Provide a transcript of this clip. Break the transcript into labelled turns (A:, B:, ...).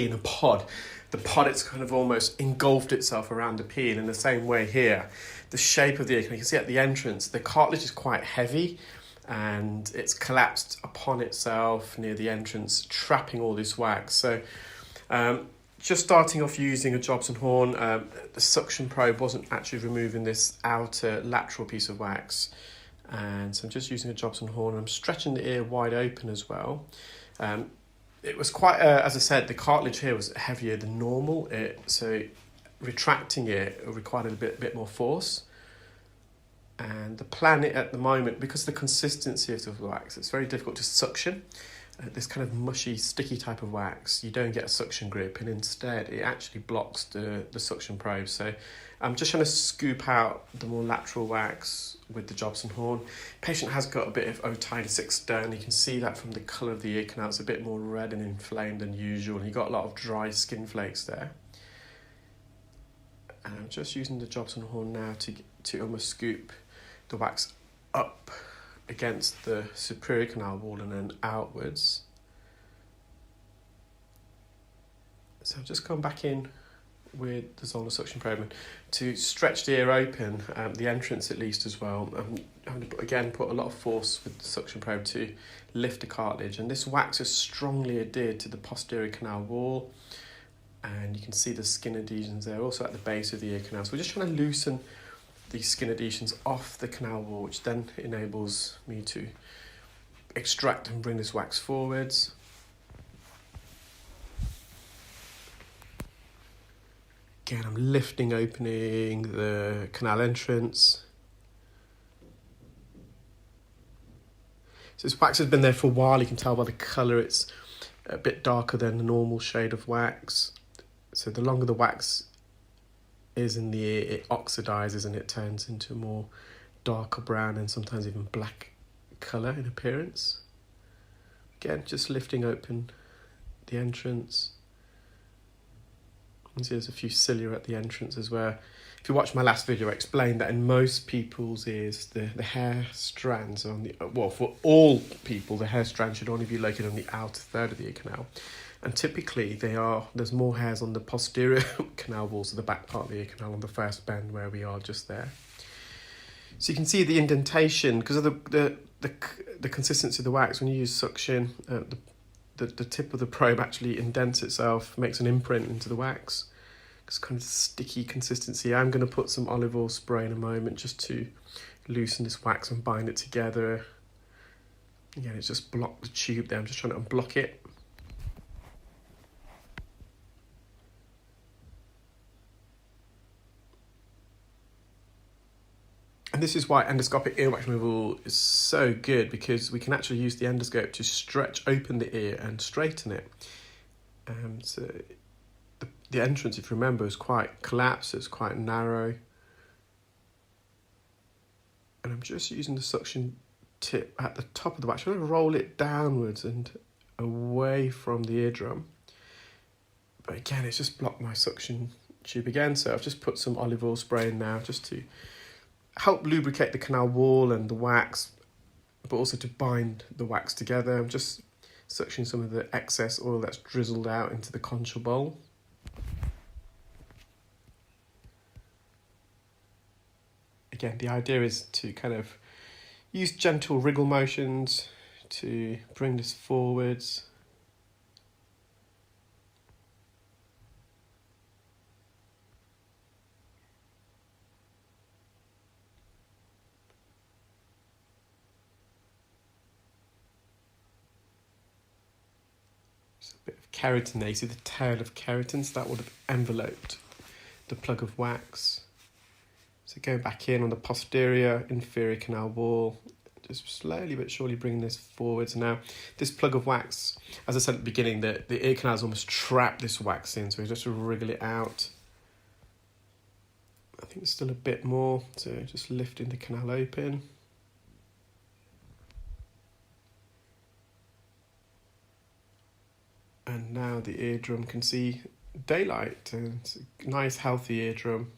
A: pea in a pod. The pod, it's kind of almost engulfed itself around the pea. And in the same way here, the shape of the ear canal, you can see at the entrance, the cartilage is quite heavy and it's collapsed upon itself near the entrance, trapping all this wax. So just starting off using a Jobson horn, the suction probe wasn't actually removing this outer lateral piece of wax. And so I'm just using a Jobson horn. I'm stretching the ear wide open as well. It was quite, as I said, the cartilage here was heavier than normal. So retracting it required a bit more force. And the plan at the moment, because of the consistency of the wax, it's very difficult to suction. This kind of mushy, sticky type of wax, you don't get a suction grip, and instead it actually blocks the suction probe. So I'm just trying to scoop out the more lateral wax with the Jobson horn. Patient has got a bit of otitis externa. You can see that from the colour of the ear canal. It's a bit more red and inflamed than usual, and you've got a lot of dry skin flakes there. And I'm just using the Jobson horn now to almost scoop the wax up against the superior canal wall and then outwards. So I've just come back in with the Zollner suction probe to stretch the ear open, the entrance at least as well. I'm going to again put a lot of force with the suction probe to lift the cartilage, and this wax is strongly adhered to the posterior canal wall, and you can see the skin adhesions there also at the base of the ear canal. So we're just trying to loosen these skin adhesions off the canal wall, which then enables me to extract and bring this wax forwards. Again, I'm lifting, opening the canal entrance. So this wax has been there for a while. You can tell by the colour it's a bit darker than the normal shade of wax. So the longer the wax is in the ear, it oxidizes and it turns into a more darker brown and sometimes even black colour in appearance. Again, just lifting open the entrance. You can see there's a few cilia at the entrance as well. If you watch my last video, I explained that in most people's ears, the hair strands are on the, well, for all people, the hair strands should only be located on the outer third of the ear canal. And typically there's more hairs on the posterior canal walls of the back part of the ear canal on the first bend where we are just there. So you can see the indentation because of the consistency of the wax. When you use suction, the tip of the probe actually indents itself, makes an imprint into the wax. It's kind of sticky consistency. I'm going to put some olive oil spray in a moment just to loosen this wax and bind it together. Again, it's just blocked the tube there. I'm just trying to unblock it. And this is why endoscopic earwax removal is so good, because we can actually use the endoscope to stretch open the ear and straighten it. So the entrance, if you remember, is quite collapsed, it's quite narrow. And I'm just using the suction tip at the top of the wax. I'm going to roll it downwards and away from the eardrum. But again, it's just blocked my suction tube again. So I've just put some olive oil spray in now just to help lubricate the canal wall and the wax, but also to bind the wax together. I'm just suctioning some of the excess oil that's drizzled out into the concha bowl. Again, the idea is to kind of use gentle wriggle motions to bring this forwards. A bit of keratin there. You see the tail of keratin, so that would have enveloped the plug of wax. So going back in on the posterior inferior canal wall, just slowly but surely bringing this forwards. Now, this plug of wax, as I said at the beginning, the ear canal has almost trapped this wax in, so we just wriggle it out. I think there's still a bit more, so just lifting the canal open. And now the eardrum can see daylight, and it's a nice healthy eardrum.